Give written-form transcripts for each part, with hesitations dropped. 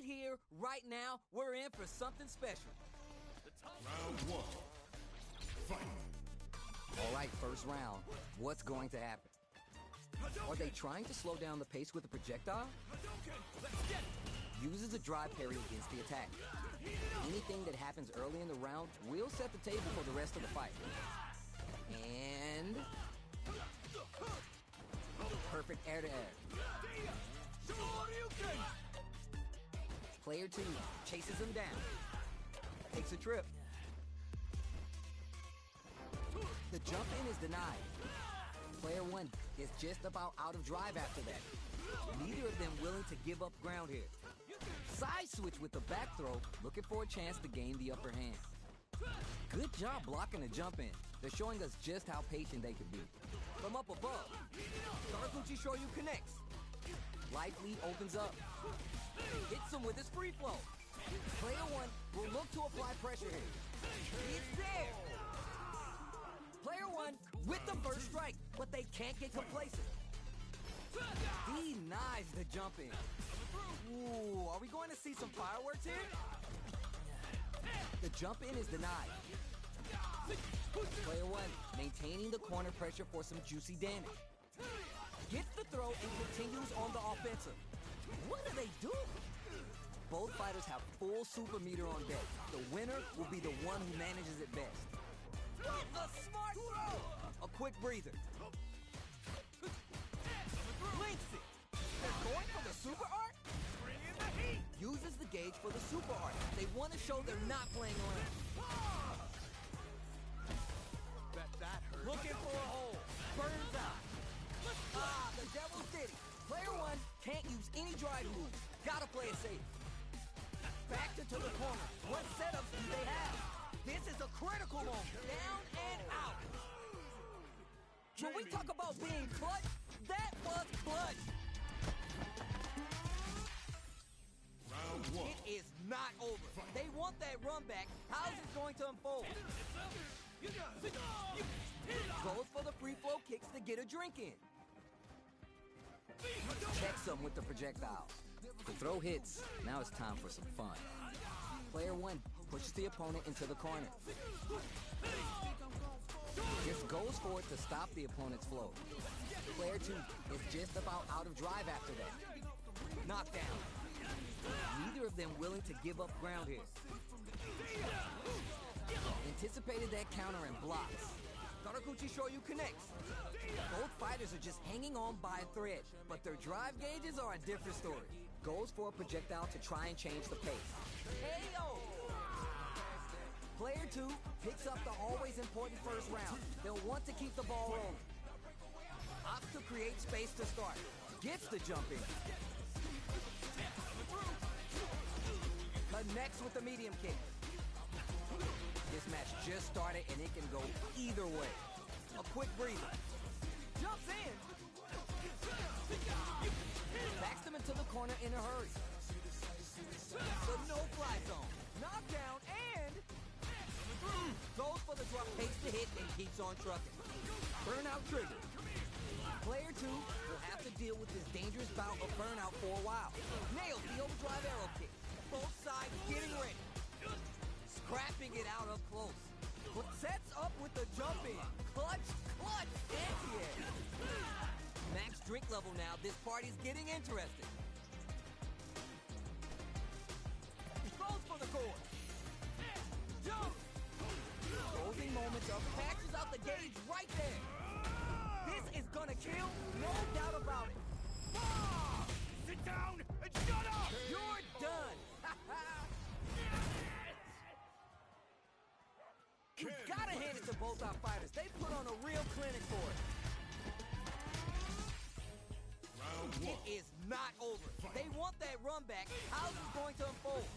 here, right now, we're in for something special. Round one. Fight. All right, first round. What's going to happen? Are they trying to slow down the pace with a projectile? Uses a dry parry against the attack. Anything that happens early in the round will set the table for the rest of the fight. And... perfect air-to-air. Player 2 chases him down. Takes a trip. The jump in is denied. Player 1 is just about out of drive after that. Neither of them willing to give up ground here. Side switch with the back throw, looking for a chance to gain the upper hand. Good job blocking the jump in. They're showing us just how patient they can be. From up above, Sakaguchi Shoryu connects. Life lead opens up. Hits him with his free flow. Player 1 will look to apply pressure here. It's there! Player 1 with the first strike, but they can't get complacent. Denies the jump in. Ooh, are we going to see some fireworks here? The jump in is denied. Player 1 maintaining the corner pressure for some juicy damage. Gets the throw and continues on the offensive. What are they doing? Both fighters have full super meter on deck. The winner will be the one who manages it best. What a smart throw! A quick breather. Links it. They're going for the super art? Bring in the heat! Uses the gauge for the super art. They want to show they're not playing around. Bet that hurt. Looking for a hole. Burns out. Ah, the devil's ditty. Player 1 can't use any drive moves. Gotta play it safe. Backed into the corner. What setups do they have? This is a critical moment. Down and out. When we talk about being clutch, that was clutch. Round one. It is not over. They want that run back. How's it going to unfold? Goes for the free flow kicks to get a drink in. Checks him with the projectile. The throw hits. Now it's time for some fun. Player 1 pushes the opponent into the corner. Just goes for it to stop the opponent's flow. Player 2 is just about out of drive after that. Knockdown. Neither of them willing to give up ground here. Anticipated that counter and blocks. Sakaguchi Shoryu connects. Both fighters are just hanging on by a thread, but their drive gauges are a different story. Goes for a projectile to try and change the pace. KO! Player 2 picks up the always important first round. They'll want to keep the ball rolling. Opts to create space to start. Gets the jump in. Connects with the medium kick. This match just started and it can go either way. A quick breather. Jumps in. Backs them into the corner in a hurry. The no-fly zone. Knockdown and... goes for the drop, takes the hit, and keeps on trucking. Burnout trigger. Player 2 will have to deal with this dangerous bout of burnout for a while. Nails the overdrive arrow kick. Both sides getting ready. Scrapping it out up close. Sets up with the jump in. Clutch, anti-air. Max drink level now. This party's getting interesting. Goes for the core. Jump. Closing moments up. Passes out the gauge right there. This is gonna kill, no doubt about it. Sit down and shut up! You're done. You gotta hand it to both our fighters. They put on a real clinic for it. Round one. It is not over. They want that run back. How's it going to unfold?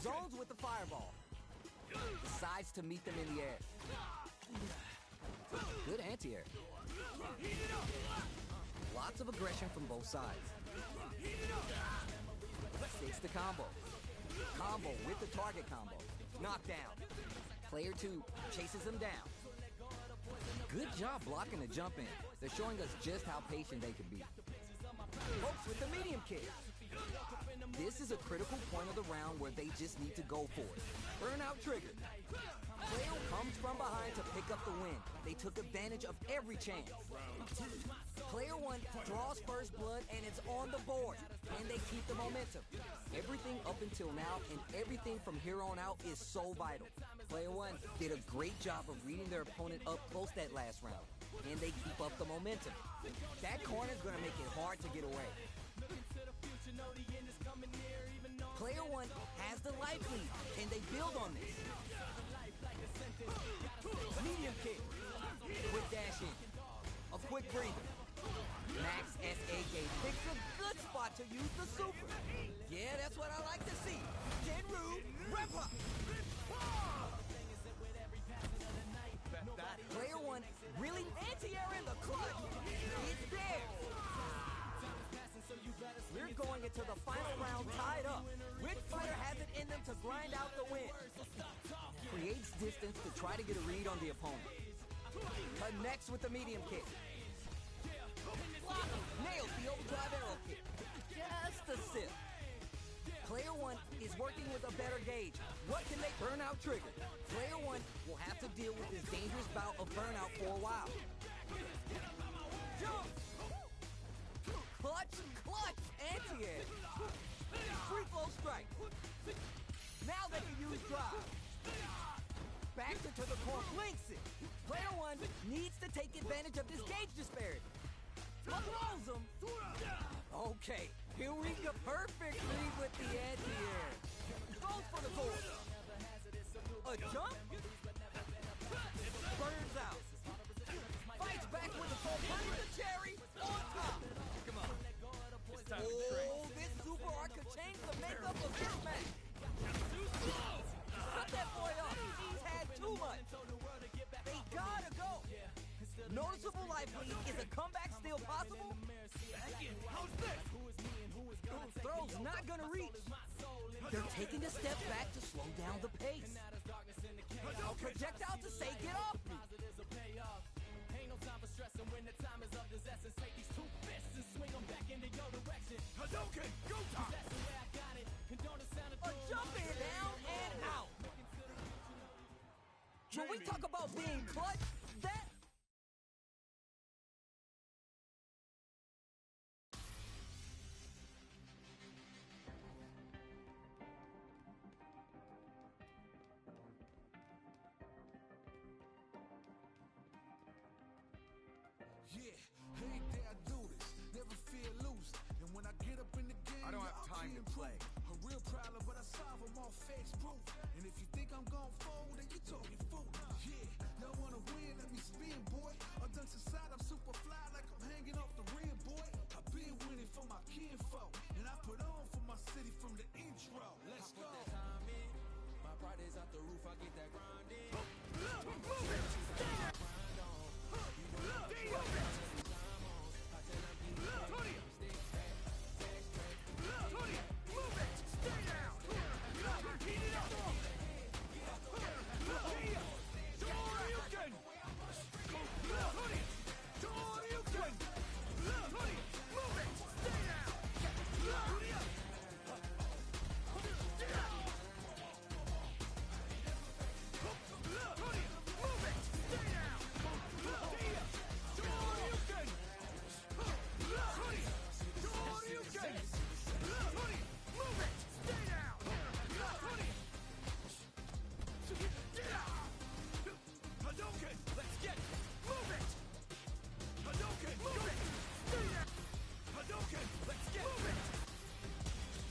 Zones with the fireball. Decides to meet them in the air. Good anti-air. Lots of aggression from both sides. Takes the combo. Combo with the target combo. Knockdown. Player 2 chases him down. Good job blocking the jump in. They're showing us just how patient they can be. Hooks with the medium kick. This is a critical point of the round where they just need to go for it. Burnout trigger. Player comes from behind to pick up the win. They took advantage of every chance. Player one draws first blood and it's on the board. And they keep the momentum. Everything up until now and everything from here on out is so vital. Player one did a great job of reading their opponent up close that last round. And they keep up the momentum. That corner's gonna make it hard to get away. Player one has the life lead. Can they build on this? Medium kick. Quick dash in. A quick breather. Max S.A.K. picks a good spot to use the super. Yeah, that's what I like to see. Genru, rep up. Player one really anti-air in the clutch. It's there. We're going into the final round tied up. Which fighter has it in them to grind out the win? Creates distance to try to get a read on the opponent. Connects with the medium kick. Nails the overdrive arrow kick. Just a sip. Player one is working with a better gauge. What can they burnout trigger? Player one will have to deal with this dangerous bout of burnout for a while. Jump! Clutch, anti-air. Free flow strike. Now they can use drive. Backs it to the core, blinks it. Player one needs to take advantage of this gauge disparity. Throws him. Okay, here we go. Perfect read with the anti-air. Goes for the goal. A jump? Burns out. Fights back with the full burns the cherry on top. Come on. Oh, this super arc could change the makeup of this match. Cut that boy off. He's had too much. They gotta go. Noticeable life lead. Is a comeback still possible? How's this? Throw's not gonna reach. They're taking a step back to slow down the pace. A projectile to say get off me. Hadouken, go time! A jump in, down and out. When we talk about being clutch, that... Yeah, every day I do this, never feel loose. And when I get up in the game, I don't have time to play. A real problem, but I solve them all facts proof. And if you think I'm gon' fold, then you talking fool. Yeah, y'all wanna win, let me spin, boy. I'm done inside, I'm super fly like I'm hanging off the rim, boy. I've been winning for my kinfolk, and I put on for my city from the intro. Let's go. My pride is out the roof, I get that grind in.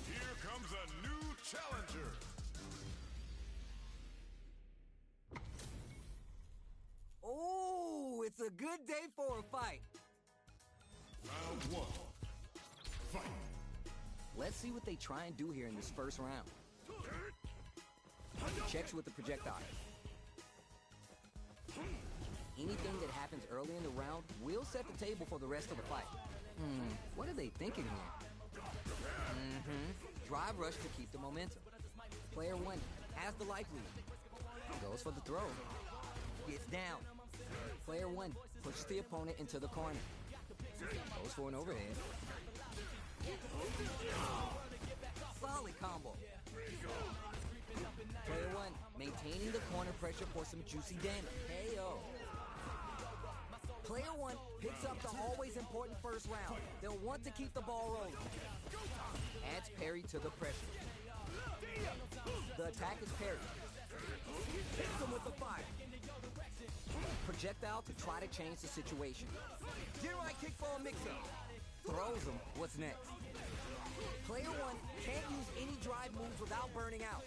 Here comes a new challenger. Oh, it's a good day for a fight. Round one. Fight. Let's see what they try and do here in this first round. Checks with the projectile. Anything that happens early in the round will set the table for the rest of the fight. What are they thinking here? Drive rush to keep the momentum. Player one has the life lead. Goes for the throw. Gets down. Player one pushes the opponent into the corner. Goes for an overhead. Solid combo. Player one, maintaining the corner pressure for some juicy damage. KO. Player one picks up the always important first round. They'll want to keep the ball rolling. Adds parry to the pressure. The attack is parried. Hits him with the fire. Projectile to try to change the situation. Get right kick for a mix-up. Throws him. What's next? Player one can't use any drive moves without burning out.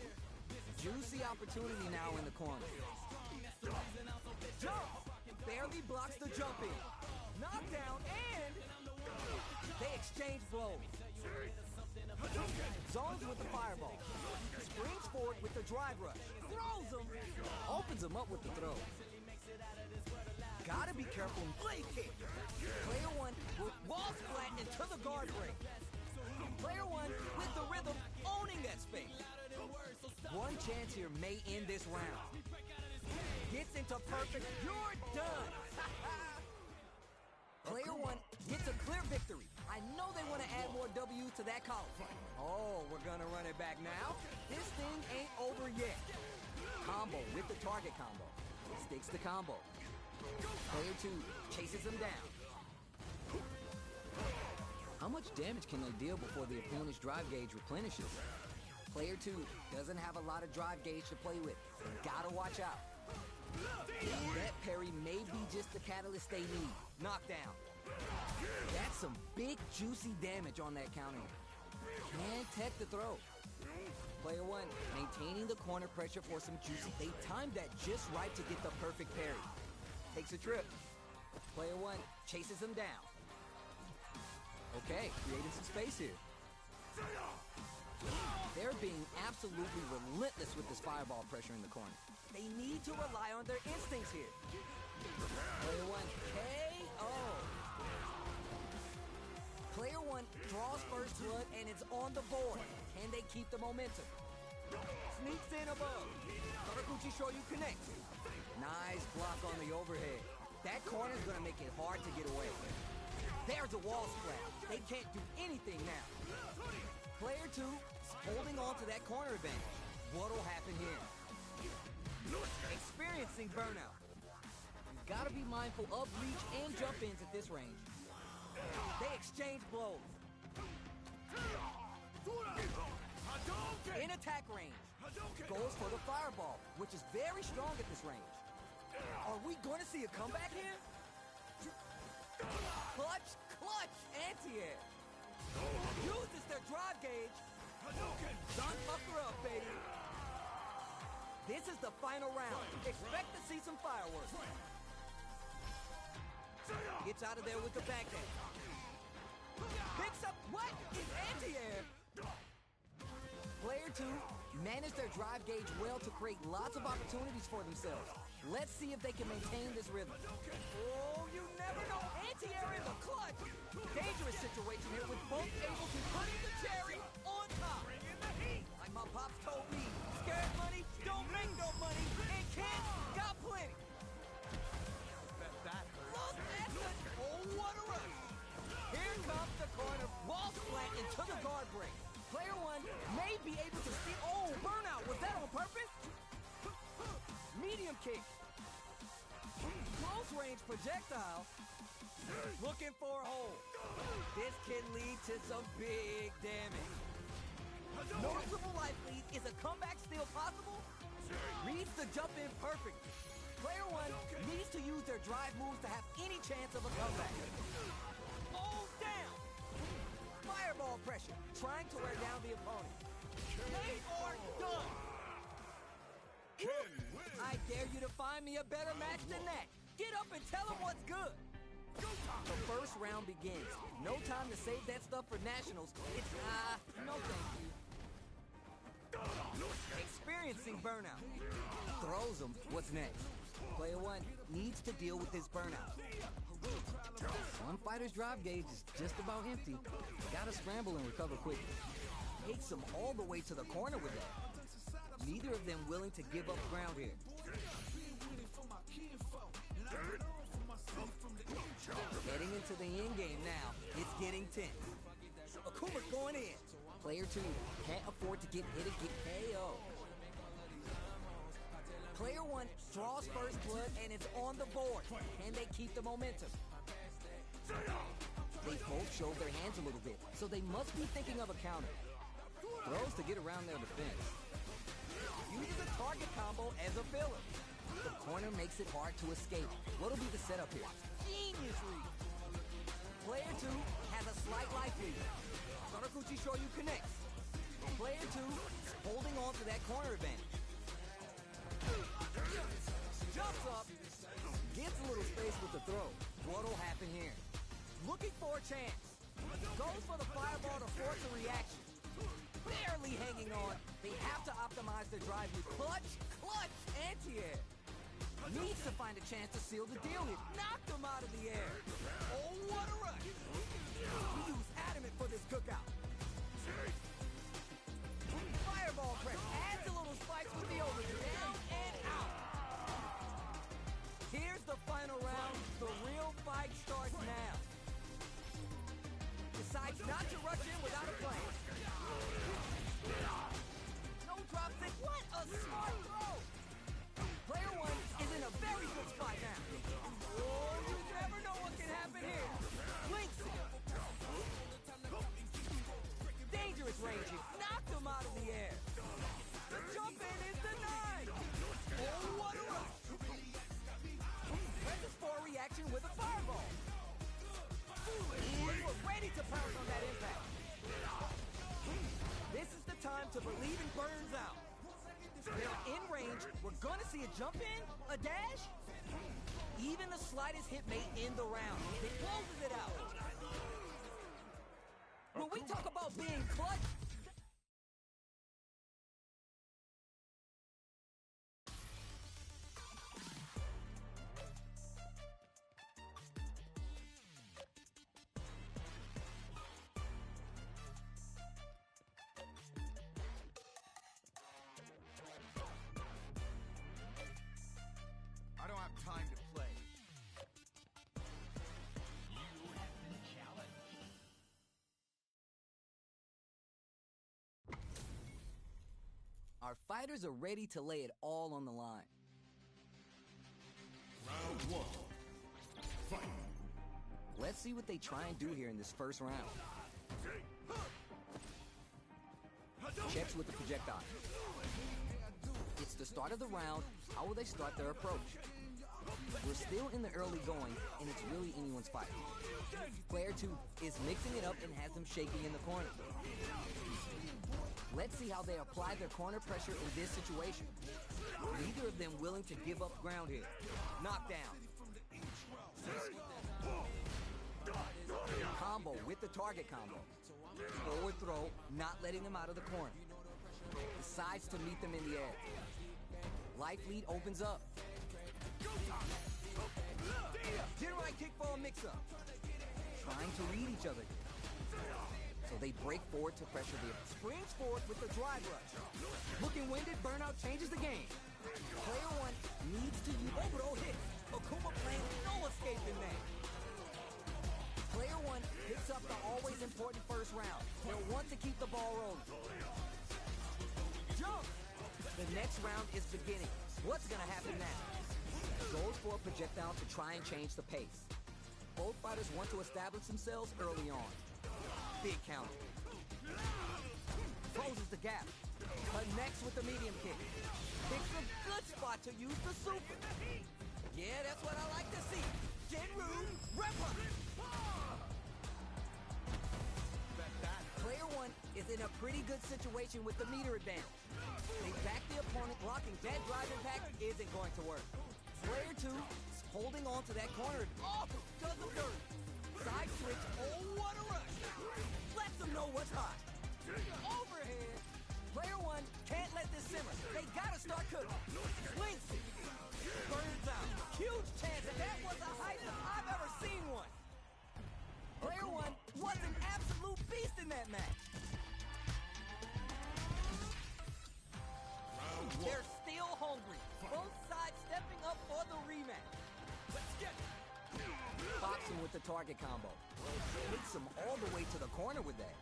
Juicy opportunity now in the corner. Jump! Barely blocks the jump in. Knockdown and they exchange blows. Zones with the fireball. Springs forward with the drive rush. Throws him. Opens him up with the throw. Gotta be careful and blade kick. Player one will wall splat into the guard break. Player one with the rhythm owning that space. One chance here may end this round. Gets into perfect. You're done. Player one gets a clear victory. I know they want to add more W's to that column. Oh, we're gonna run it back now. This thing ain't over yet. Combo with the target combo. Sticks the combo. Player two chases him down. How much damage can they deal before the opponent's drive gauge replenishes? Player two doesn't have a lot of drive gauge to play with. Gotta watch out. That parry may be just the catalyst they need. Knockdown. That's some big, juicy damage on that counter. Can't tech the throw. Player one, maintaining the corner pressure for some juicy. They timed that just right to get the perfect parry. Takes a trip. Player one chases him down. Okay, creating some space here. They're being absolutely relentless with this fireball pressure in the corner. They need to rely on their instincts here. Player one, KO. Player one draws first blood and it's on the board. Can they keep the momentum? Sneaks in above. Sakaguchi Shoyu connects. Nice block on the overhead. That corner's gonna make it hard to get away. There's a wall splat. They can't do anything now. Player two holding on to that corner advantage. What'll happen here? Experiencing burnout. You gotta be mindful of reach and jump ins at this range. They exchange blows. In attack range. Goes for the fireball, which is very strong at this range. Are we going to see a comeback here? Clutch, anti-air. Uses their drive gauge. Don't fuck her up, baby. This is the final round. Expect to see some fireworks. Gets out of there with the backhand. Picks up what? It's anti-air. Player two managed their drive gauge well to create lots of opportunities for themselves. Let's see if they can maintain this rhythm. Oh, you never know. Anti-air in the clutch. Dangerous situation here with both able to put the cherry on top. Like my pops told me, scared money don't make no money, and kids got plenty. Look at the... Oh, what a rush. Here comes the corner. Wall splat into the guard break. Player one may be able to see... Oh, burnout. Was that on purpose? Medium kick. Close range projectile. Looking for a hole. This can lead to some big damage. Noticeable life lead. Is a comeback still possible? Reads the jump in perfectly. Player one needs to use their drive moves to have any chance of a comeback. Falls down. Fireball pressure. Trying to wear down the opponent. They are done. I dare you to find me a better match than that. Get up and tell them what's good. The first round begins. No time to save that stuff for nationals. It's, no thank you. Experiencing burnout. Throws him. What's next? Player one needs to deal with this burnout. One fighter's drive gauge is just about empty. Gotta scramble and recover quickly. Takes him all the way to the corner with that. Neither of them willing to give up ground here. Heading into the end game now. It's getting tense. Akuma's going in. Player 2 can't afford to get hit and get KO. Player 1 draws first blood and it's on the board. Can they keep the momentum? They both showed their hands a little bit, so they must be thinking of a counter. Throws to get around their defense. Uses a target combo as a filler. The corner makes it hard to escape. What'll be the setup here? Genius read. Player 2 has a slight life lead. Saraguchi Shoryu connects. Player 2 is holding on to that corner advantage. Jumps up. Gets a little space with the throw. What'll happen here? Looking for a chance. Goes for the fireball to force a reaction. Barely hanging on. They have to optimize their drive with clutch, anti-air. Needs to find a chance to seal the deal here. Knocked him out of the air. Oh, what a rush. He used adamant for this cookout. Fireball press. Adds a little spikes with the overhead. Down and out. Here's the final round. The real fight starts now. Decides not to rush in without a plan. No drop kick. What a smart throw! Player 1 is in a very good spot now. Oh, you never know what can happen here. Blinks it. Dangerous range here. Knocked him out of the air. The jump in is denied. Oh, what a rush. Presses for a reaction with a fireball. We were ready to pounce on that impact. This is the time to believe in Burns out. They're in range. We're gonna see a jump in, a dash. Even the slightest hit may end the round. It closes it out. When we talk about being clutch, I don't have time to play. our fighters are ready to lay it all on the line. Round 1. Fight. Let's see what they try and do here in this first round. Checks with the projectile. It's the start of the round. How will they start their approach? We're still in the early going, and it's really anyone's fight. Player 2 is mixing it up and has them shaking in the corner. Let's see how they apply their corner pressure in this situation. Neither of them willing to give up ground here. Knockdown. Combo with the target combo. Forward throw, not letting them out of the corner. Decides to meet them in the air. Life lead opens up. Jinrai kick for a mix-up. Trying to read each other. So they break forward to pressure the springs forward with the drive rush. Looking winded, Burnout changes the game. Player 1 needs to use overall hit. Akuma playing no escaping that. Player 1 picks up the always important first round. They'll want to keep the ball rolling. Jump! The next round is beginning. What's gonna happen now? Goes for a projectile to try and change the pace. Both fighters want to establish themselves early on. Big counter. Closes the gap. Connects with the medium kick. Picks a good spot to use the super. Yeah, that's what I like to see. Genru, Repa. Player 1 is in a pretty good situation with the meter advantage. They back the opponent, blocking that drive impact isn't going to work. Player 2 is holding on to that corner. Oh, does the dirt. Side switch, oh, what a rush. Lets them know what's hot. Overhead. Player 1 can't let this simmer. They gotta start cooking. Links it. Burns out. Huge chance, and that was the highest I've ever seen one. Player 1 was an absolute beast in that match. They're still hungry. Both sides stepping up for the rematch. Let's get it. Boxing with the target combo. Takes him all the way to the corner with that.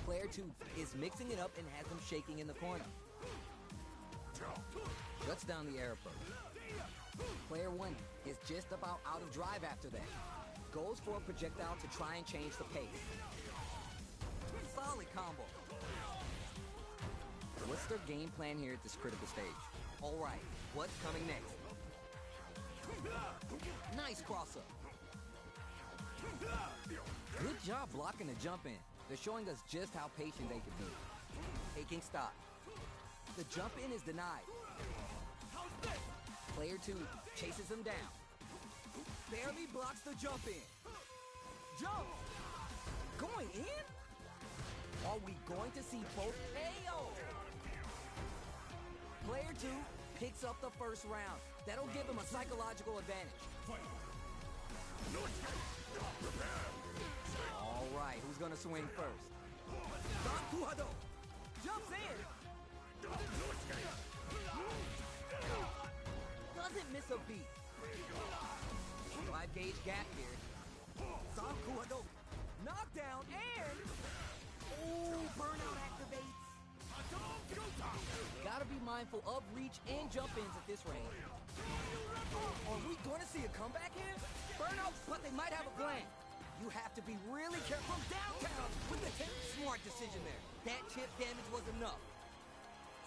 Player 2 is mixing it up and has him shaking in the corner. Shuts down the air approach. Player 1 is just about out of drive after that. Goes for a projectile to try and change the pace. Solid combo. What's their game plan here at this critical stage? All right, what's coming next? Nice cross-up. Good job blocking the jump in. They're showing us just how patient they can be. Taking stock. The jump in is denied. Player 2 chases him down. Barely blocks the jump in. Jump! Going in? Are we going to see both KO? Player 2 picks up the first round. That'll give him a psychological advantage. All right, who's gonna swing first? Sakuhado jumps in. Doesn't miss a beat. 5-gauge gap here. Sakuhado knockdown and burnout activates. Gotta be mindful of reach and jump-ins at this range. Are we going to see a comeback here? Burnout, but they might have a plan. You have to be really careful downtown with the tip. Smart decision there. That chip damage was enough.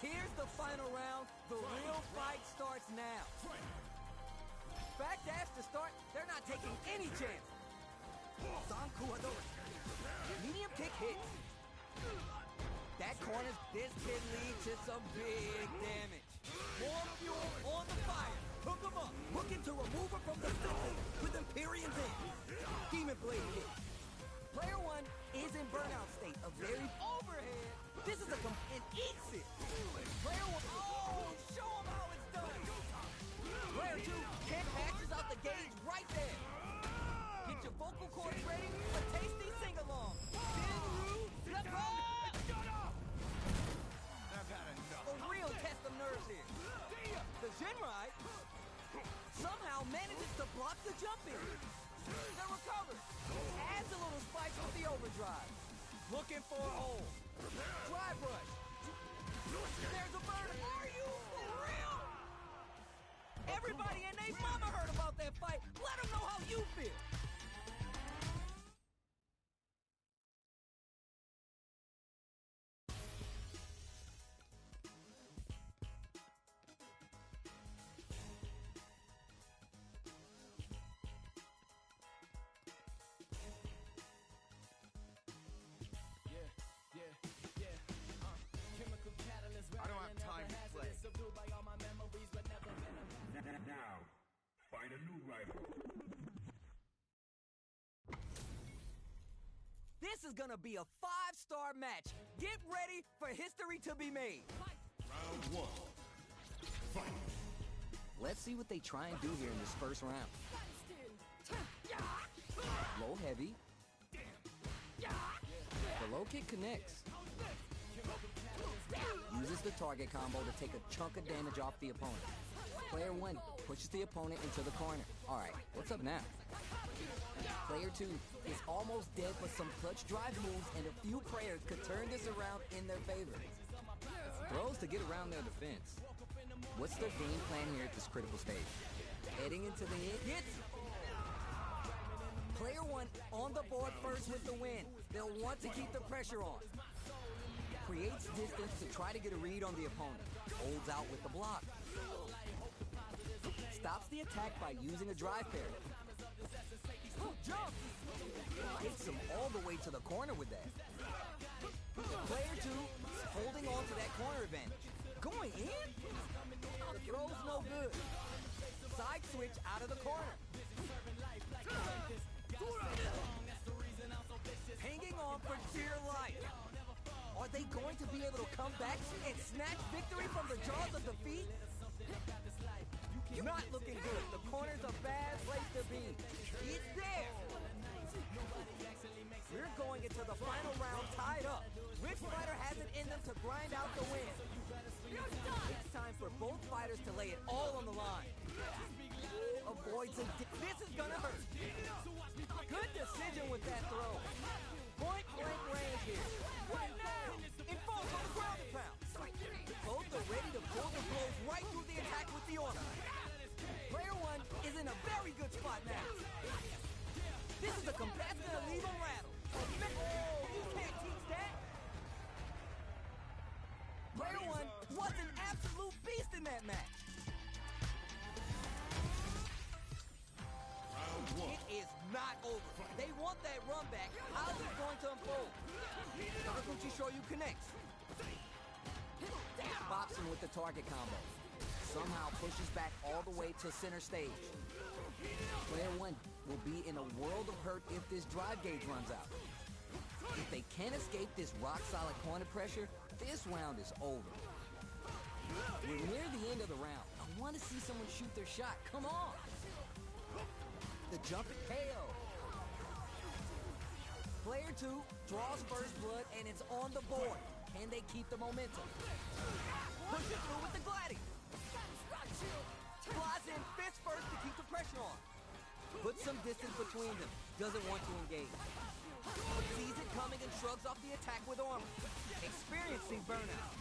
Here's the final round. The real fight starts now. Back dash to start. They're not taking any chance. Sakuhado. Medium kick hits. That corner, this can lead to some big damage. More fuel on the fire. Hook him up. Looking to remove her from the center with Empyrean's in. Demon Blade kick. Player 1 is in burnout state. A very overhead. This is and eats it. Player 1, show him how it's done. Player 2 maxes out the gauge right there. Get your vocal cords ready. A tasty sing-along. Shinru, left arm. A real test of nerves here. The Jinrai somehow manages to block the jump in. The recover adds a little spice with the overdrive. Looking for a hole. Drive rush. There's a burn. Are you for real? Everybody and their mama heard about that fight. Let them know how you feel. I don't have time to play. Now, find a new rival. This is gonna be a 5-star match. Get ready for history to be made. Round 1. Fight. Let's see what they try and do here in this first round. Low heavy. The low kick connects. Uses the target combo to take a chunk of damage off the opponent. Player 1 pushes the opponent into the corner. Alright, what's up now? Player 2 is almost dead, but some clutch drive moves and a few prayers could turn this around in their favor. Throws to get around their defense. What's their game plan here at this critical stage? Heading into the hits. Player 1 on the board first with the win. They'll want to keep the pressure on. Creates distance to try to get a read on the opponent. Holds out with the block. Stops the attack by using a drive parry. Jump! Takes him all the way to the corner with that. Player 2 holding on to that corner advantage. Going in? The throw's no good. Side switch out of the corner. Hanging on for dear life. Are they going to be able to come back and snatch victory from the jaws of defeat? Not looking good. The corner's a bad place to be. It's there. We're going into the final round tied up. Which fighter has it in them to grind out the win? It's time for both fighters to lay it all on the line. Avoids it. This is gonna hurt. Good decision with that throw. Point blank that match. It is not over. They want that run back. How is it going to unfold? Sakaguchi Shoryu connects. Bops him with the target combo. Somehow pushes back all the way to center stage. Player one will be in a world of hurt if this drive gauge runs out. If they can't escape this rock-solid corner pressure, this round is over. We're near the end of the round. I want to see someone shoot their shot. Come on! The jump at KO. Player two draws first blood and it's on the board. Can they keep the momentum? Push it through with the gliding. Flies in fist first to keep the pressure on. Puts some distance between them. Doesn't want to engage. Sees it coming and shrugs off the attack with armor. Experiencing burnout.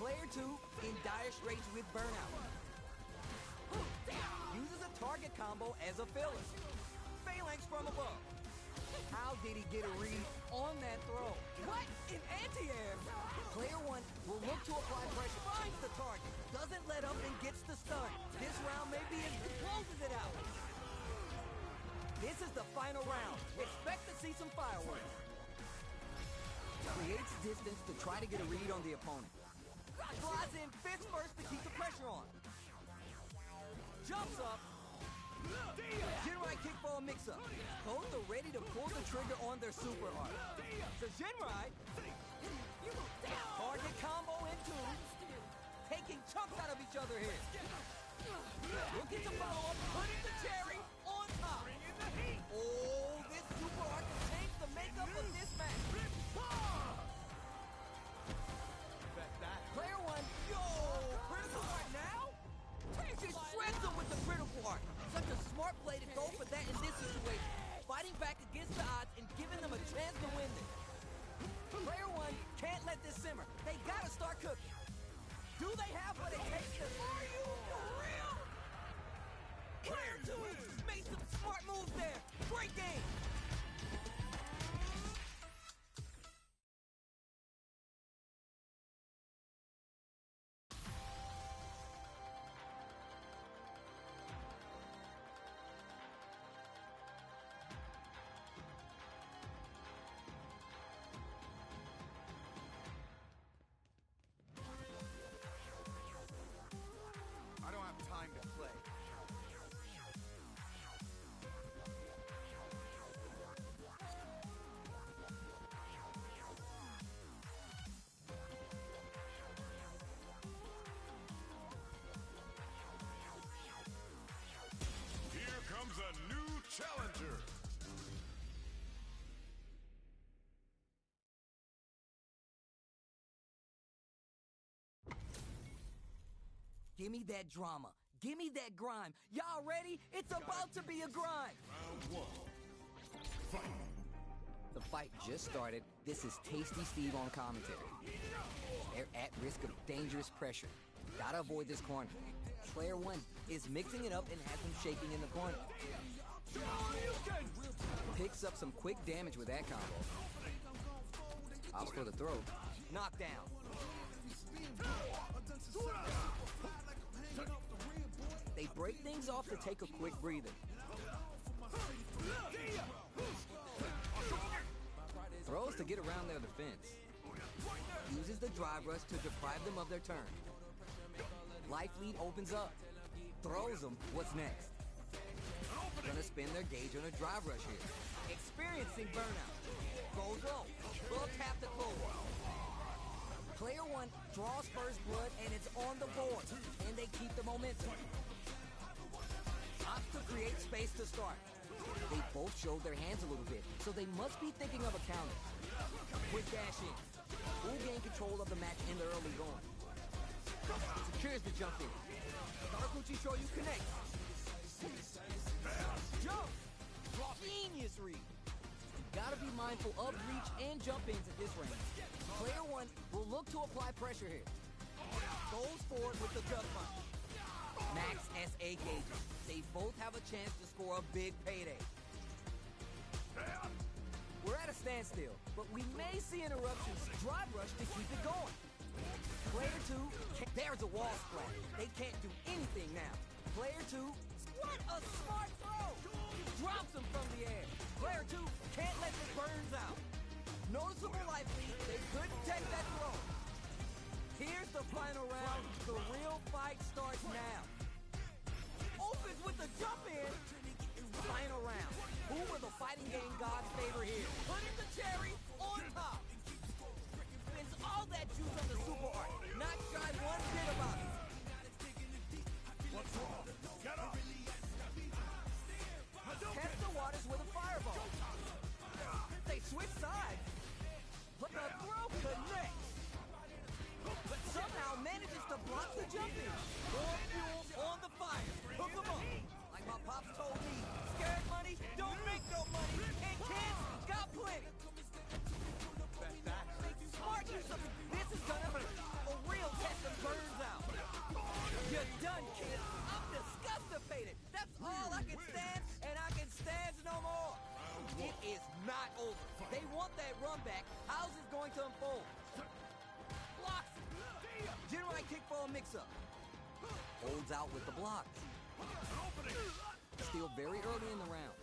Player two in dire straits with burnout. Uses a target combo as a filler. Phalanx from above. How did he get a read on that throw? What? An anti-air? Player one will look to apply pressure. Finds the target. Doesn't let up and gets the stun. This round may be as he closes it out. This is the final round. Expect to see some fireworks. Creates distance to try to get a read on the opponent. Flies in fist first to keep the pressure on. Jumps up. Jinrai kick for a mix-up. Both are ready to pull the trigger on their super art. So Jinrai, target combo into, taking chunks out of each other here. Looking to follow up, putting the cherry on top. Oh, this super art can change the makeup of this match. Player one, yo, critical art now? Just shreds him with the critical art. Such a smart play to go for that in this situation. Fighting back against the odds and giving them a chance to win this. Player one can't let this simmer. They gotta start cooking. Do they have what it takes to... Are you for real? Player two made some smart moves there. Great game. I don't have time to play. Here comes a new challenger. Give me that drama. Give me that grime. Y'all ready? It's about to be a grind. Round one. Fight. The fight just started. This is Tasty Steve on commentary. They're at risk of dangerous pressure. Gotta avoid this corner. Player one is mixing it up and has him shaking in the corner. Picks up some quick damage with that combo. Opts for the throw. Knockdown. They break things off to take a quick breather. Throws to get around their defense. Uses the drive rush to deprive them of their turn. Life lead opens up. Throws them. What's next? Gonna spin their gauge on a drive rush here. Experiencing burnout. Goes low. Will tap the close. Player one draws first blood and it's on the board. And they keep the momentum. Opts to create space to start. They both showed their hands a little bit, so they must be thinking of a counter. Quick dash in. Who gain control of the match in the early going. Secures the jump in. Sakaguchi Shoryu connects. Jump! Genius read. Gotta be mindful of reach and jump ins at this range. Player one will look to apply pressure here. Goes forward with the duck punch. Max SA gauges. They both have a chance to score a big payday. We're at a standstill, but we may see interruptions. Drive rush to keep it going. Player 2, there's a wall splat. They can't do anything now. Player 2, what a smart throw! Drops him from the air. Player 2 can't let the burns out. Noticeable life lead, they couldn't take that throw. Here's the final round. The real fight starts now. Opens with the jump in. Final round. Who will the fighting game gods favor here? Putting the cherry on top. Spends all that juice on the super art. Not shy one bit about it. What's wrong? Get up! Test the waters with a fireball. They switch sides. But the throw connects. But somehow manages to block the jump in. More fuel on the fire. Hook 'em up. Like my pops told me, scared money don't make no money. And kids got plenty. Smart use of this is gonna hurt. A real test of burns out. You're done, kid. I'm disgustipated. That's all I can stand, and I can stand no more. It is not over. They want that run back. How's this going to unfold? Blocks. General kick for a mix-up. Holds out with the blocks. Still very early in the round.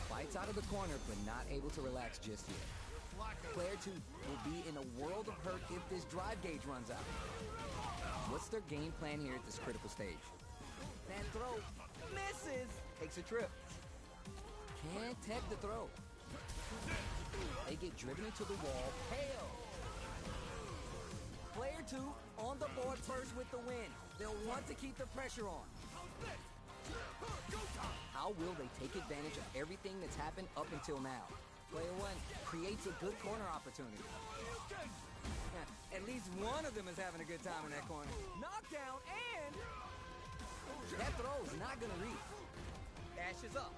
Fights out of the corner, but not able to relax just yet. Player 2 will be in a world of hurt if this drive gauge runs out. What's their game plan here at this critical stage? That throw misses. Takes a trip. Can't tag the throw. They get driven into the wall. Hail. Player 2 on the board first with the win. They'll want to keep the pressure on. How will they take advantage of everything that's happened up until now? Player 1 creates a good corner opportunity. At least one of them is having a good time in that corner. Knockdown and... that throw's not gonna reach. Dashes up.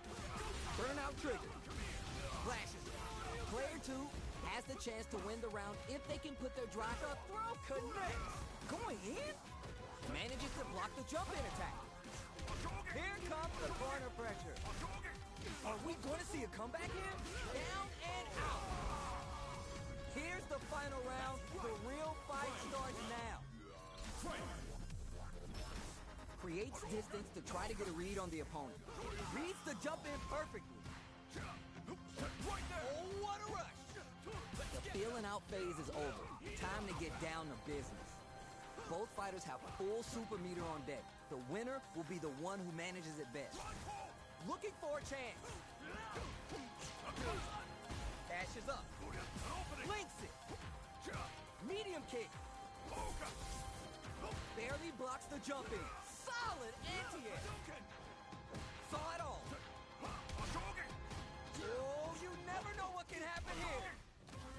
Burnout trigger. Flashes. Player 2 has the chance to win the round if they can put their drive. The throw connects. Going in? Manages to block the jump-in attack. Here comes the corner pressure. Are we going to see a comeback here? Down and out. Here's the final round. The real fight starts now. Creates distance to try to get a read on the opponent. Reads the jump in perfectly. Oh, what a rush. The feeling out phase is over. Time to get down to business. Both fighters have full super meter on deck. The winner will be the one who manages it best. Looking for a chance. Dashes up. Links it. Medium kick. Barely blocks the jump in. Solid anti-air. Saw it all. Oh, you never know what can happen here.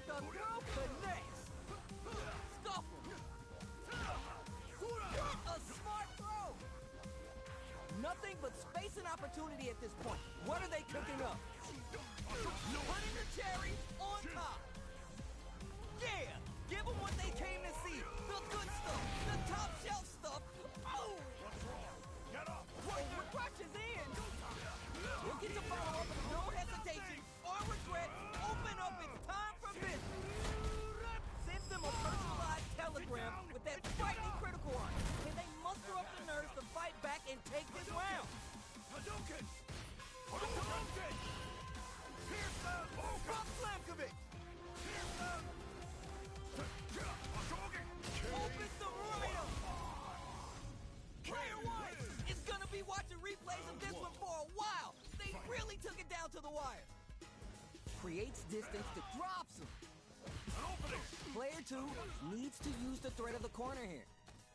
The throw connects. Scuffle. What a smart throw. Nothing but space and opportunity at this point. What are they cooking up? Putting the cherry on top. Yeah, give them what they came to see. The good stuff. The top shelf stuff. Oh! Get up! What crushes in? Looking to follow up with no hesitation or regret. Open up, it's time for business. Send them a personalized telegram with that frightening critical on it. Can they muster up the nerves to fight back and take this round? Hadouken! Hadouken! Pierce them! Rob Slamkovic! Pierce them! Hadouken! Opens the right up! Player 1 is gonna be watching replays of this one for a while. They really took it down to the wire. Creates distance to drops him. Player 2 needs to use the threat of the corner here.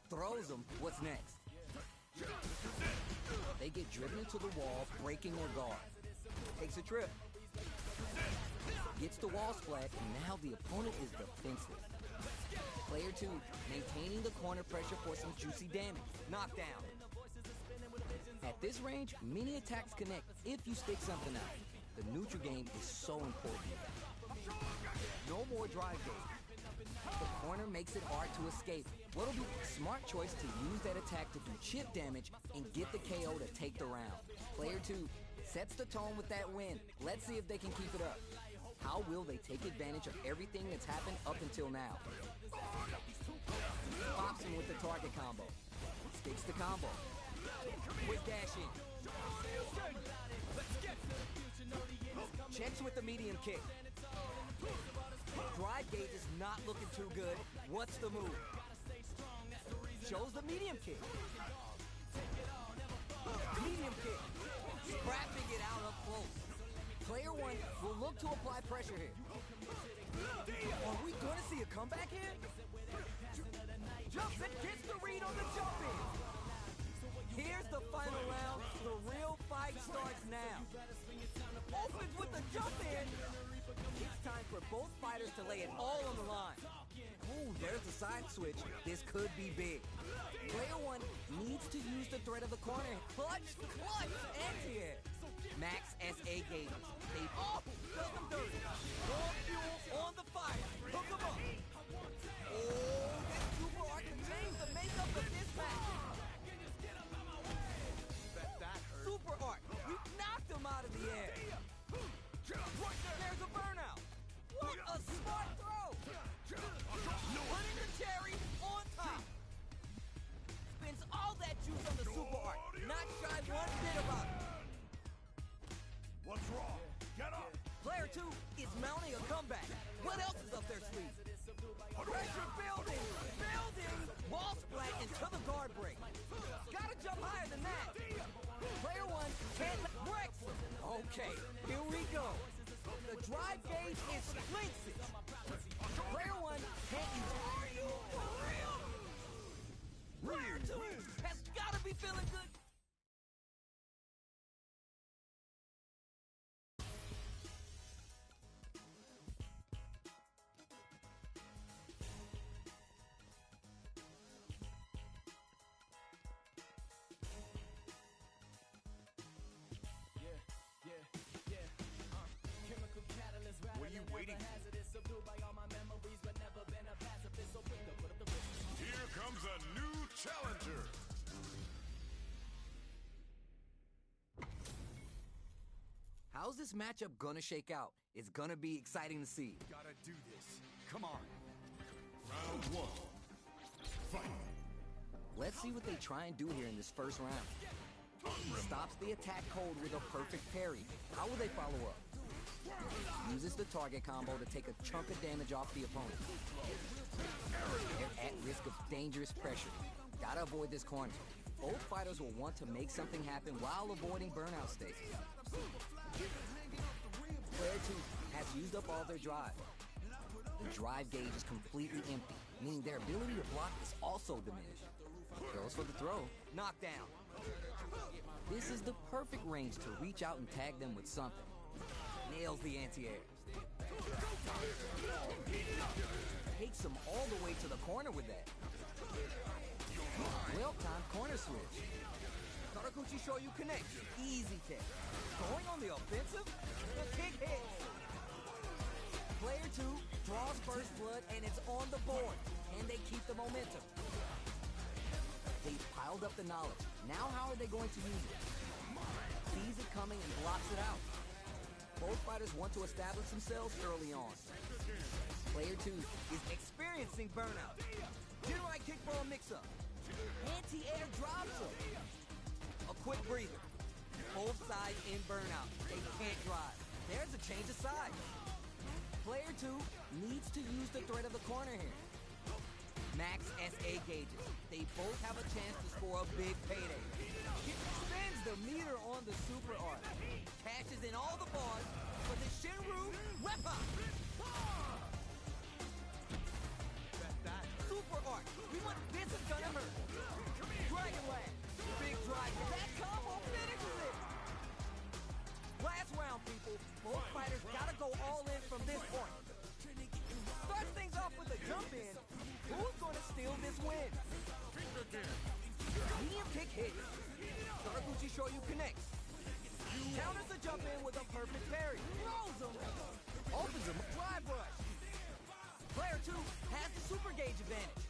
Throws him. What's next? They get driven into the wall, breaking their guard. Takes a trip. Gets the wall splat, and now the opponent is defensive. Player 2 maintaining the corner pressure for some juicy damage. Knockdown. At this range, many attacks connect if you stick something out. The neutral game is so important. No more drive gauge. The corner makes it hard to escape. What'll be a smart choice to use that attack to do chip damage and get the KO to take the round. Player 2 sets the tone with that win. Let's see if they can keep it up. How will they take advantage of everything that's happened up until now? pops him with the target combo. Escapes the combo. Quick dash in. Checks with the medium kick. Drive gauge is not looking too good. What's the move? Shows the medium kick. Medium kick. Scrapping it out up close. Player one will look to apply pressure here. Are we going to see a comeback here? Jumps and gets the read on the jump in. Here's the final round. The real fight starts now. Opens with the jump in. It's time for both fighters to lay it all on the line. Ooh, there's the side switch. This could be big. Player one needs to use the threat of the corner. Clutch, anti-air. Max SA gauges. They does them dirty. More fuel on the fire. Hook them up. Oh, this super art contains the makeup of this match. Super art. You knocked him out of the air. There's a burnout. What a smart throw. Putting the cherry on top. Spends all that juice on the super art. Not shy one bit about it. What's wrong? Get up! Player two is mounting a comeback. What else is up their sleeve? Pressure building! Wall splat into the guard break. Gotta jump higher than that. Player one can't break. Okay, here we go. The drive gauge is flinching. Player one can't use. Are you for real? Player two has gotta be feeling good. What are you waiting for? Here comes a new challenger. How's this matchup gonna shake out? It's gonna be exciting to see. Gotta do this. Come on. Round one. Fight. Let's see what they try and do here in this first round. He stops the attack cold with a perfect parry. How will they follow up? Uses the target combo to take a chunk of damage off the opponent. They're at risk of dangerous pressure. Gotta avoid this corner. Both fighters will want to make something happen while avoiding burnout states. Player two has used up all their drive. The drive gauge is completely empty, meaning their ability to block is also diminished. Goes for the throw. Knockdown. This is the perfect range to reach out and tag them with something. Nails the anti-air. Takes him all the way to the corner with that. Well-timed corner switch. Karakuchi Shoyu connects. Easy kick. Going on the offensive? The kick hits. Player two draws first blood and it's on the board. Can they keep the momentum? They've piled up the knowledge. Now how are they going to use it? Sees it coming and blocks it out. Both fighters want to establish themselves early on. Player two is experiencing burnout. Jirai kick for a mix-up. Anti-air drops him. A quick breather. Both sides in burnout. They can't drive. There's a change of sides. Player two needs to use the threat of the corner here. Max SA gauges. They both have a chance to score a big payday. He spins the meter on the super art. Cashes in all the bars for the Shinru Repa. Super art. This is gonna hurt. Dragon Lance. Big drive. That combo finishes it. Last round, people. Both fighters gotta go all in from this point. Starts things off with a jump in. Who's gonna steal this win? Medium kick hits. Karakuchi Shoyu connects. Counters the jump in with a perfect parry. Throws him. Opens him a drive rush. Player two has the super gauge advantage.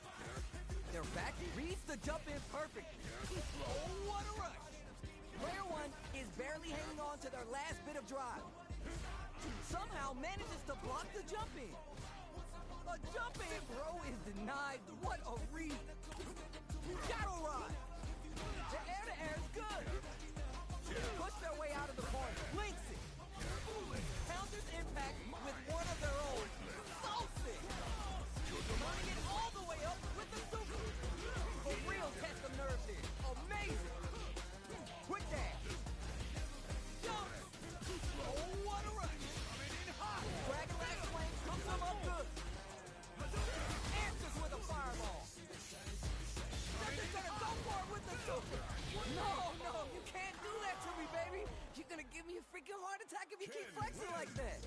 Their back reads the jump in perfectly. Oh, what a rush. Player one is barely hanging on to their last bit of drive. Somehow manages to block the jump in. A jump-in throw is denied. What a read. Shadow Rod. The air-to-air is good. Push their way out of the corner. Links it. Counters impact with one of their own. So sick. Running it all the way up with the super. A real test of nerves here. Amazing. Quick dash. Jump. Oh, what a rush. Coming in hot. Dragon Lash Flame cooks them up good. Answers with a fireball. They're gonna go for it with the super. No, you can't do that to me, baby. You're gonna give me a freaking heart attack if you keep flexing like that.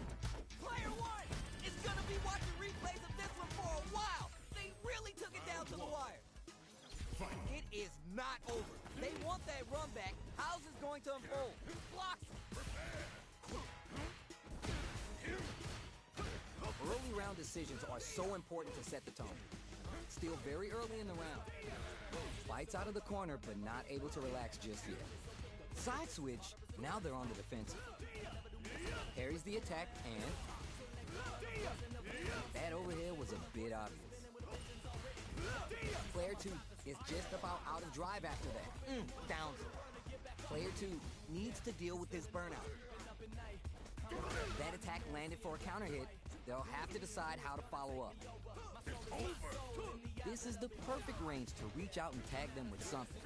Player one is gonna be watching replays of this one for a while. They really took it down to the wire. It is not over. They want that run back. How's this going to unfold? Blocks. Early round decisions are so important to set the tone. Still very early in the round. Fights out of the corner, but not able to relax just yet. Side switch, now they're on the defensive. Parries the attack, and that overhead was a bit obvious. Player 2 is just about out of drive after that. Downs it. Player 2 needs to deal with this burnout. That attack landed for a counter hit. They'll have to decide how to follow up. This is the perfect range to reach out and tag them with something.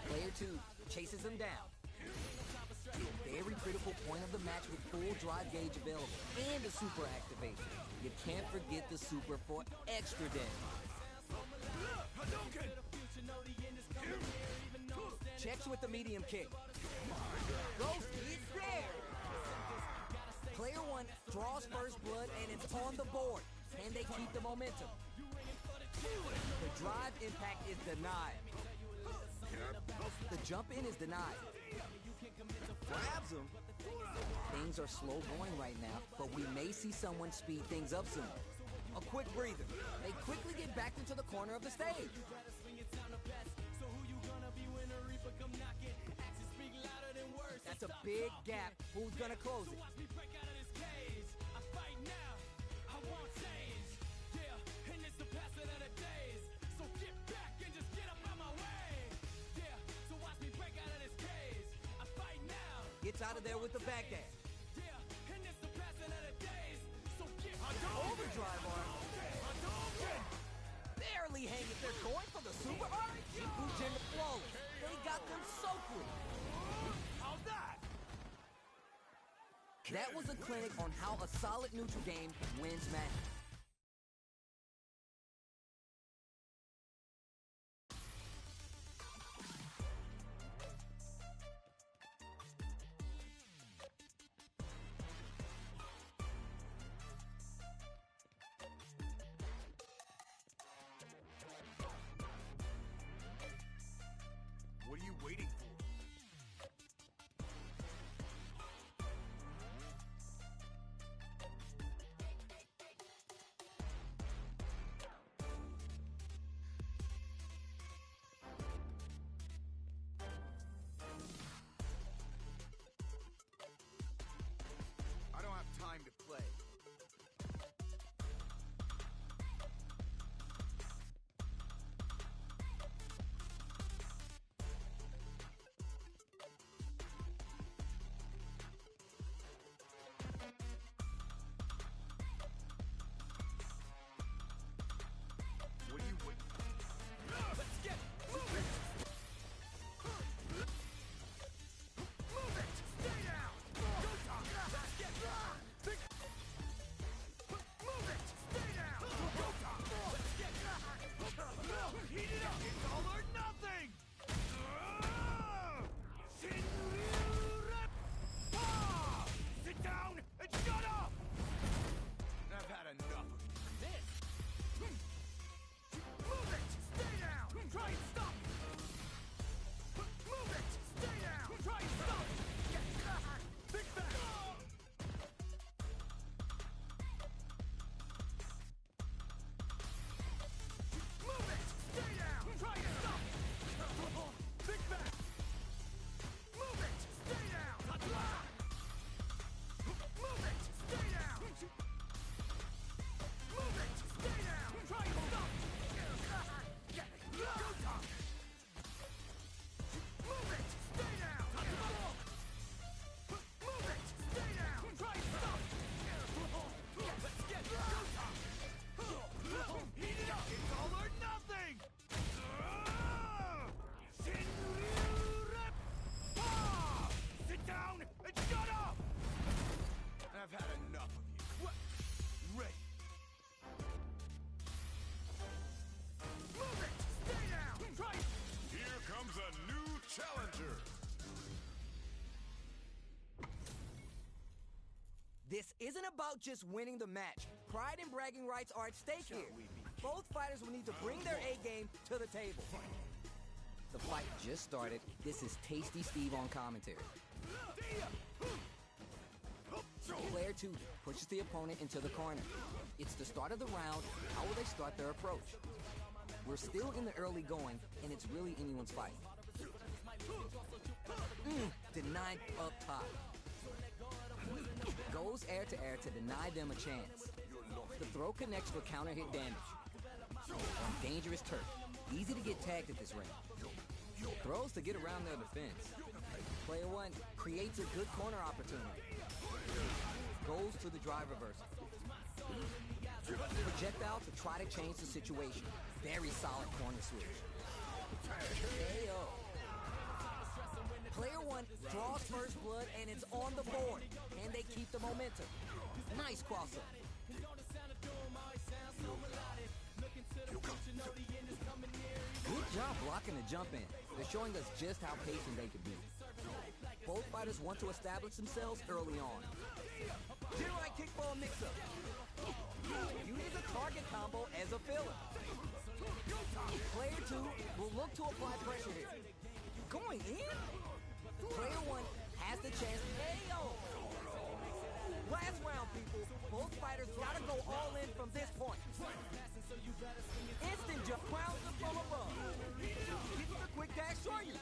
Player 2 chases them down. Very critical point of the match with full drive gauge available and a super activation. You can't forget the super for extra damage. Checks with the medium kick. Ghost is there. Player 1 draws first blood and it's on the board. Can they keep the momentum? The drive impact is denied. The jump in is denied. Grabs him. Things are slow going right now, but we may see someone speed things up soon. A quick breather. They quickly get back into the corner of the stage. That's a big gap. Who's gonna close it? Gets out of there with the back dash. Overdrive arm. Barely hanging. They're going for the super arm. Ibu Jin flawless. They got them so quick. How's that? That was a clinic on how a solid neutral game wins matches. What are you waiting for? I don't have time to play. This isn't about just winning the match. Pride and bragging rights are at stake here. Both fighters will need to bring their A-game to the table. The fight just started. This is Tasty Steve on commentary. Player 2 pushes the opponent into the corner. It's the start of the round. How will they start their approach? We're still in the early going, and it's really anyone's fight. Denied up top. Goes air to deny them a chance. The throw connects for counter hit damage. On dangerous turf. Easy to get tagged at this range. Throws to get around their defense. Player 1 creates a good corner opportunity. Goes to the drive reversal. Projectile to try to change the situation. Very solid corner switch. KO. Player 1 draws first blood and it's on the board. And they keep the momentum. Nice crossover. Good job blocking the jump in. They're showing us just how patient they can be. Both fighters want to establish themselves early on. Right kickball mix-up. Uses a target combo as a filler. Player 2 will look to apply pressure here. Going in? Player 1 has the chance. KO! Last round, people. Both fighters gotta go all in from this point. Instant jump, crowns them from above. Gets the quick dash on you.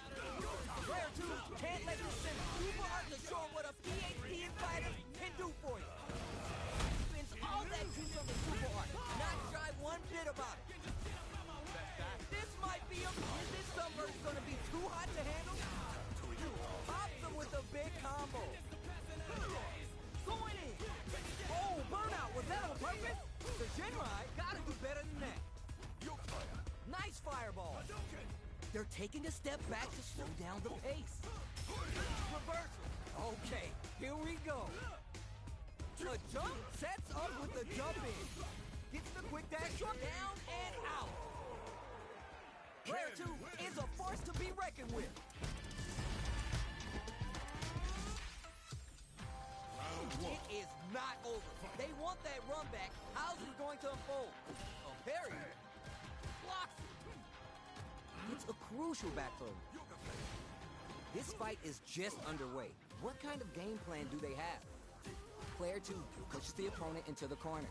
Player 2 can't let this send super art to show what a PhD fighter can do for you. Spends all that juice on the super art. Not shy one bit about it. This might be a... Is this sunburst gonna be too hot to handle? Pops them with a big combo. Going in. Oh, burnout. Was that on purpose? The Genrai gotta do better than that. Nice fireball. They're taking a step back to slow down the pace. Reversal. Okay, here we go. The jump sets up with the jump in. Gets the quick dash short down and out. Player 2 is a force to be reckoned with. It is not over. They want that run back. How's it going to unfold? A parry. Blocks. It's a crucial back throw. This fight is just underway. What kind of game plan do they have? Player 2 pushes the opponent into the corner.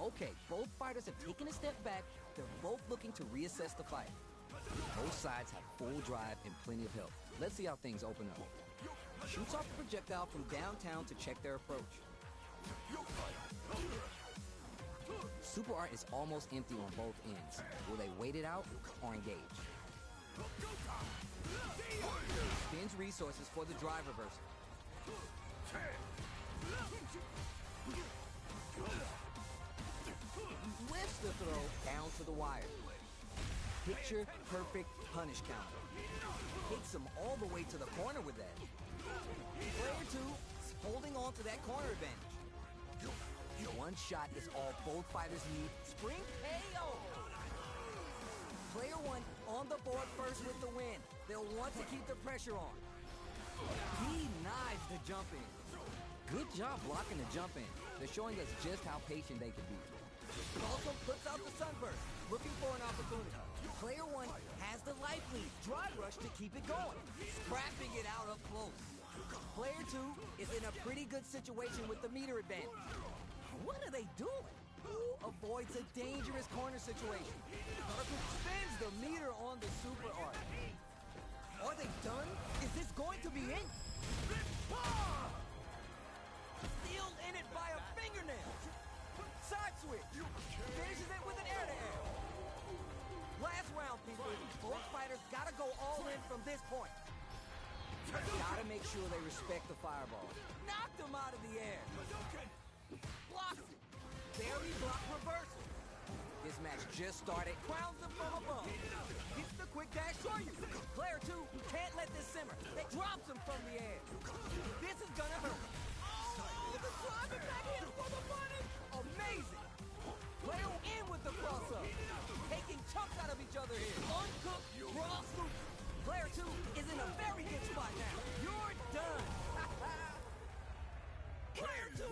Okay, both fighters have taken a step back. They're both looking to reassess the fight. Both sides have full drive and plenty of health. Let's see how things open up. Shoots off the projectile from downtown to check their approach. Super art is almost empty on both ends. Will they wait it out or engage? Spends resources for the drive reversal. Lifts the throw down to the wire. Picture perfect punish counter. Takes him all the way to the corner with that. Player 2 holding on to that corner advantage. One shot is all both fighters need. Spring KO! Player 1 on the board first with the win. They'll want to keep the pressure on. He knives the jump in. Good job blocking the jump in. They're showing us just how patient they can be. Also puts out the sunburst, looking for an opportunity. Player 1 has the life lead, drive rush to keep it going, scrapping it out up close. Player 2 is in a pretty good situation with the meter advantage. What are they doing? Who avoids a dangerous corner situation? Perfect spins the meter on the super art. Are they done? Is this going to be it? Still in it by a fingernail. Side switch. Finishes it with an air-to-air. Last round, people. Both fighters gotta go all in from this point. Gotta make sure they respect the fireball. Knocked him out of the air. Blocks it. Barely block reversal. This match just started. Crowns them from above. Gets the quick dash on you. Player 2 can't let this simmer. They drops him from the air. This is gonna hurt. Oh, the driving back in for the money. Amazing. Player in with the cross-up. Taking chunks out of each other here. Uncooked raw soup. Player 2 is in a very good spot now. You're done. Player 2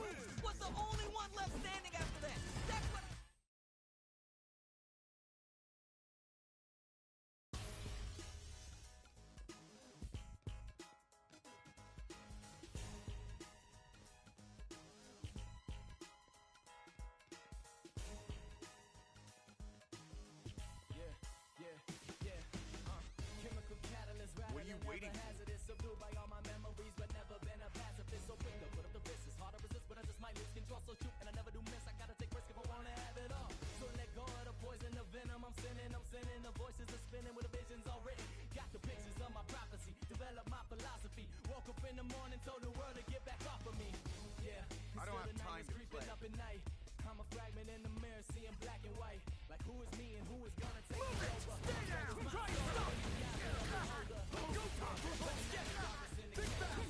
you waiting for? hazardous, subdued by all my memories, but never been a pacifist. So quick to put up the fist. It's hard to resist, but I just might lose control. So shoot, and I never do miss. I gotta take risk if I wanna have it all. So let go of the poison, the venom. I'm sinning. The voices are spinning with the visions all written. Got the pictures of my prophecy. Develop my philosophy. Woke up in the morning, told the world to get back off of me. Yeah, I don't have time to creeping play. up at night. I'm a fragment in the mirror, seeing black and white. Like who is me and who is gonna take me over? Stay down! Try to stop! Go, Tom! Let's get it! Think back!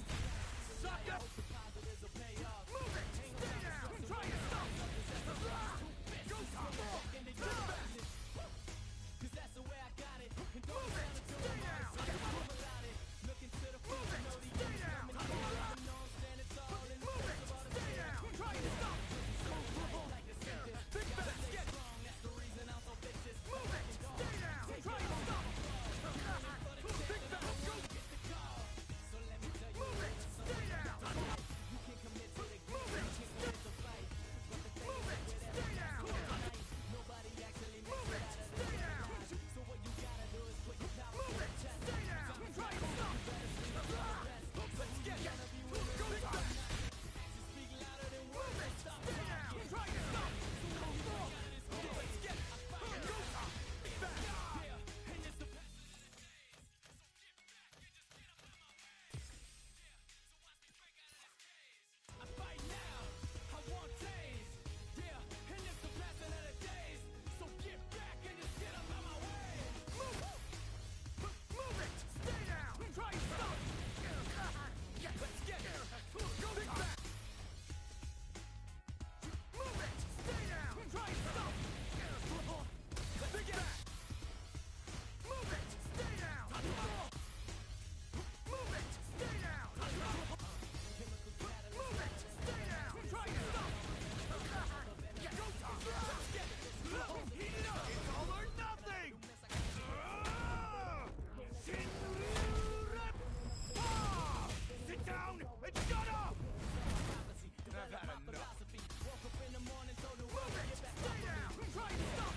Sucker! Move it! Stay down! Try to stop! Go, Tom! Cause that's the way I got it. And don't move it! Stay down! Looking to the future, know the end is coming. I know I'm standing tall in the face of all the stay down! Try to stop! Think back! Get strong, that's the reason I'm so vicious. Move it! Stay down! Try to stop! Think back! Go! Get the call. So let me tell you. Move it! Stay down! You can commit to the game. You can commit to fight. But the thing is, stay down! Nobody actually makes it out of this. Stay down! So what you gotta do is put your power to the chest. Stay down! Try to stop! Let's get it! Go! Speak louder than words. Stop! Stay down! Try to stop! Let's get it! Go! Back! Yeah! And it's the I fight now, I want days. Yeah, and it's the passing of the days. So get back and just get up out my way. Move it! Stay down! Try to stop! Let's get it! Go back! Move it! Stay down! Try to stop! Let's get back! Move it! Stay down! Move it! Stay down! Move it! Stay down! Try to stop! Go, Tom! Let's get it! Heat it up! It's all or nothing! Sit down and shut up! I've had enough. Woke up in the morning, told the world to get back. Stay down! Try to stop!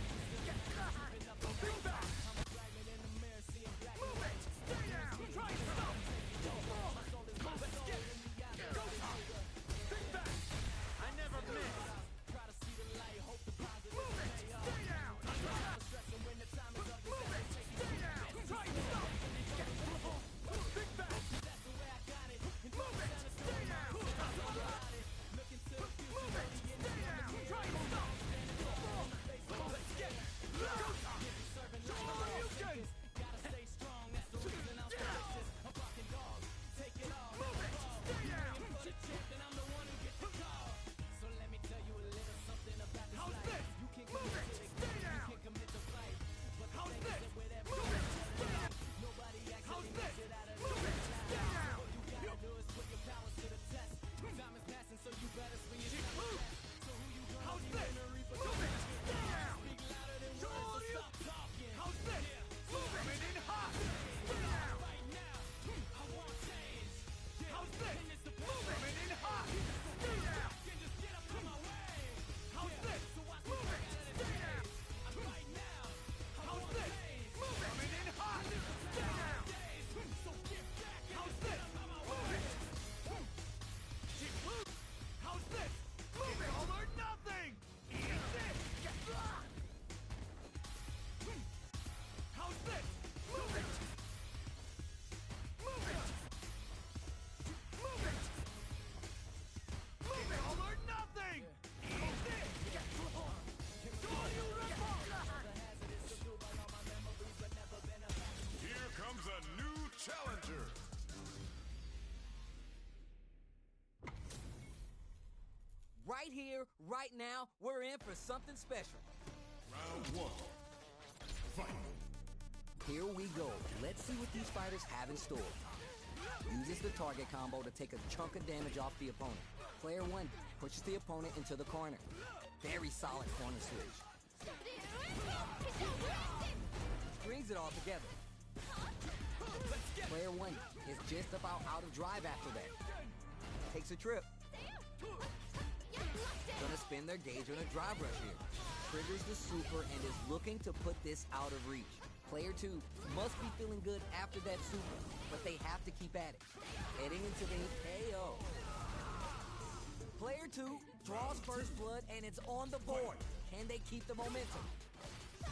Think back! I'm a fragment in the mirror, seeing black and Move it! Stay down! Try to stop! Let's get it! Go, Tom! Think back! I never miss. Try to see the light, hope the positive Move it! Stay down! stressing when the time is up. Move it! Stay down! Try to stop! Think back! That's the way I got it. And Move it! Stay down! looking to the future. Move it! Stay down! Try to stop! Let's get it! Go, Tom! Show all you can! Gotta stay strong, that's the reason I'm focused. I'm rocking dog, take it all. Move it! Stay down! For the champ, and I'm the one who gets the call. So let me tell you a little something about this How's life. this? You can Move commit it! to the Stay game, down! you can commit to fight. But the How's thing this? is that with every Move it! Stay down! nobody How's actually this? makes it out of Move it! Stay down! What you gotta do is put your powers to the test. Time is passing, so you better swing your time. Move! So who you gonna How's be this? when the reaper Move it! Stay down! speak louder than Show words, all so you- stop talking. How's this? Move it! Coming in hot! Stay down! Right now, I want change. How's this? And it's the Move it! Coming in hot! Stay down! can just get up on my way. How's this? So watch me Move break it! out of the Stay cage. down! Right now, I How's want this? change. Move it! Coming in hot! Stay down! So get back and How's just this? get up on my Move way. it! How's this? Move it! All or nothing! Eat it! How's this? Move it! Move it! Move it! Move it! All or nothing! Eat it! Show you rebel! Here comes a new challenger! Right here, right now, we're in for something special. Round one. Fight! Here we go. Let's see what these fighters have in store. Uses the target combo to take a chunk of damage off the opponent. Player one pushes the opponent into the corner. Very solid corner switch. Brings it all together. Player one is just about out of drive after that. Takes a trip. Gonna spin their gauge on a drive rush here. Triggers the super and is looking to put this out of reach. Player two must be feeling good after that super. but they have to keep at it. Heading into the KO. Player 2 draws first blood, and it's on the board. Can they keep the momentum? My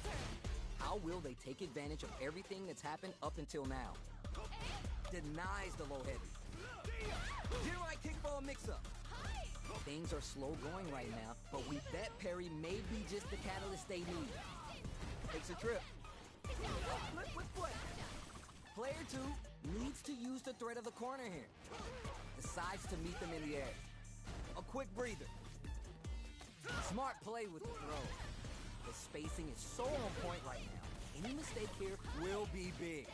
turn. How will they take advantage of everything that's happened up until now? Denies the low heavy. Jirai kick for a mix-up. Hi. Things are slow going right now, but we bet parry may be just the catalyst they need. Takes a trip. Flip with foot. Player 2 needs to use the threat of the corner here. Decides to meet them in the air. A quick breather. Smart play with the throw. The spacing is so on point right now. Any mistake here will be big.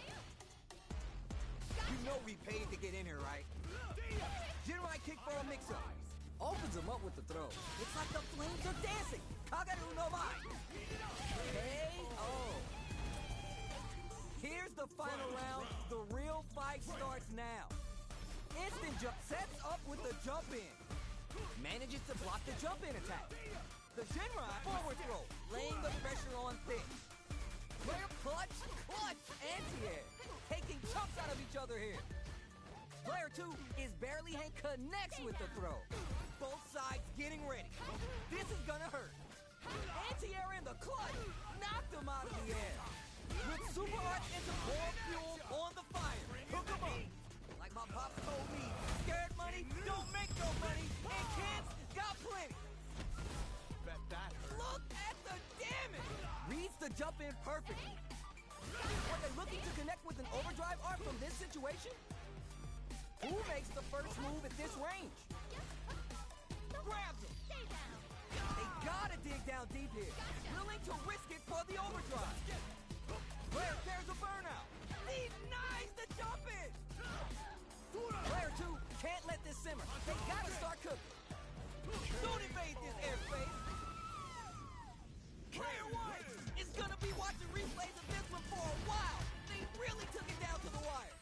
You know we paid to get in here, right? Jirai kick for a mix-up. Opens him up with the throw. It's like the flames are dancing. Kagaru no Mai. KO. Here's the final round. The real fight starts now. Instant jump sets up with the jump in. Manages to block the jump in attack. The Jinrai forward throw, laying the pressure on thick. Player clutch, anti-air. Taking chunks out of each other here. Player 2 is barely and connects with the throw. Both sides getting ready. This is gonna hurt. Anti-air in the clutch, knocked him out of the air. With super art into more fuel on the fire. Hook him up. Like my pops told me, scared money don't make no money, and kids got plenty. Bet that hurt. Look at the damage! Reads the jump in perfectly. Are they looking to connect with an overdrive arc from this situation? Who makes the first move at this range? Grabs him. Stay down. They gotta dig down deep here. Willing to risk it for the overdrive. Player there's a burnout. Denies the jump in. Player 2 can't let this simmer. They gotta start cooking. Don't invade this airspace. Player 1 is gonna be watching replays of this one for a while. They really took it down to the wire.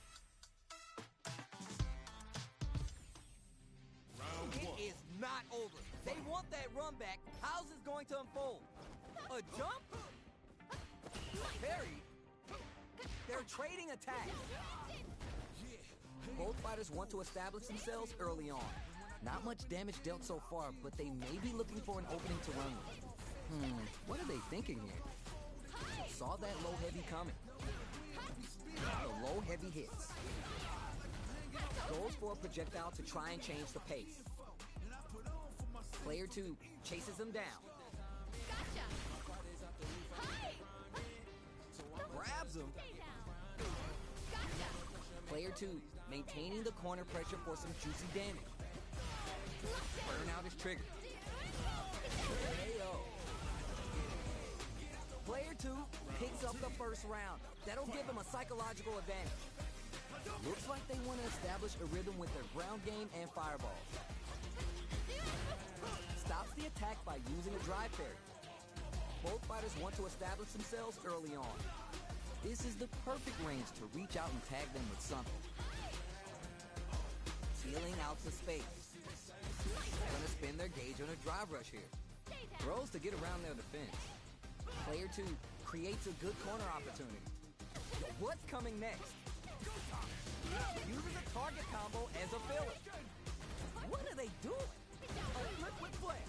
Round It 1. is not over. They want that run back. How's this going to unfold? A jump? Parry? They're trading attacks. Both fighters want to establish themselves early on. Not much damage dealt so far, but they may be looking for an opening to run with. What are they thinking here? Saw that low heavy coming. The low heavy hits. Goes for a projectile to try and change the pace. Player 2 chases him down. Gotcha. Hi. Grabs him. Stay down. Gotcha. Player 2 maintaining the corner pressure for some juicy damage. Burnout is triggered. KO. Player 2 picks up the first round. That'll give him a psychological advantage. Looks like they want to establish a rhythm with their ground game and fireballs. Stops the attack by using a drive parry. Both fighters want to establish themselves early on. This is the perfect range to reach out and tag them with something. Sealing out the space. Gonna spin their gauge on a drive rush here. Throws to get around their defense. Player 2 creates a good corner opportunity. What's coming next? Uses a target combo as a filler. What are they doing? A flip with play.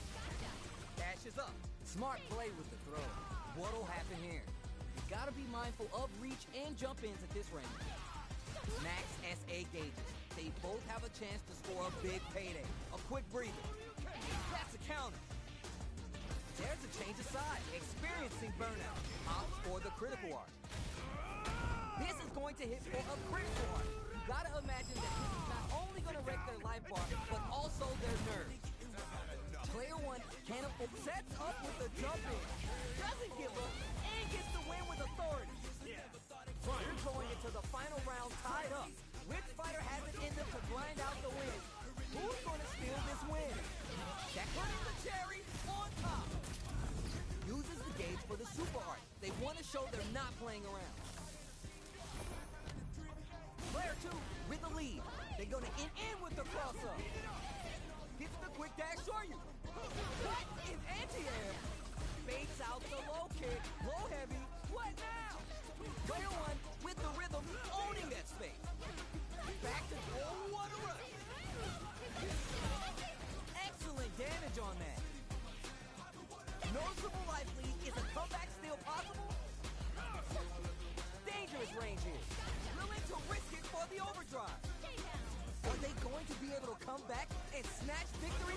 Dashes up. Smart play with the throw. What'll happen here? You gotta be mindful of reach and jump ins at this range. Max SA gauges. They both have a chance to score a big payday. A quick breather. That's a counter. There's a change of side. Experiencing burnout. Opts for the critical art. This is going to hit for a critical art. You gotta imagine that this is not only gonna wreck their life bar, but also their nerves. Player 1 can afford, sets up with the jump in. Doesn't give up and gets the win with authority. We're going into the final round tied up. Which fighter has it in them to grind out the win? Who's gonna steal this win? That putting the cherry on top. Uses the gauge for the super art. They want to show they're not playing around. Player 2 with the lead. They're gonna in with the cross-up. Gets the quick dash Shoryu. What is anti-air? Fakes out the low kick. Low heavy. What now? Player 1 with the rhythm owning that space. range here. Willing to risk it for the overdrive. Are they going to be able to come back and snatch victory?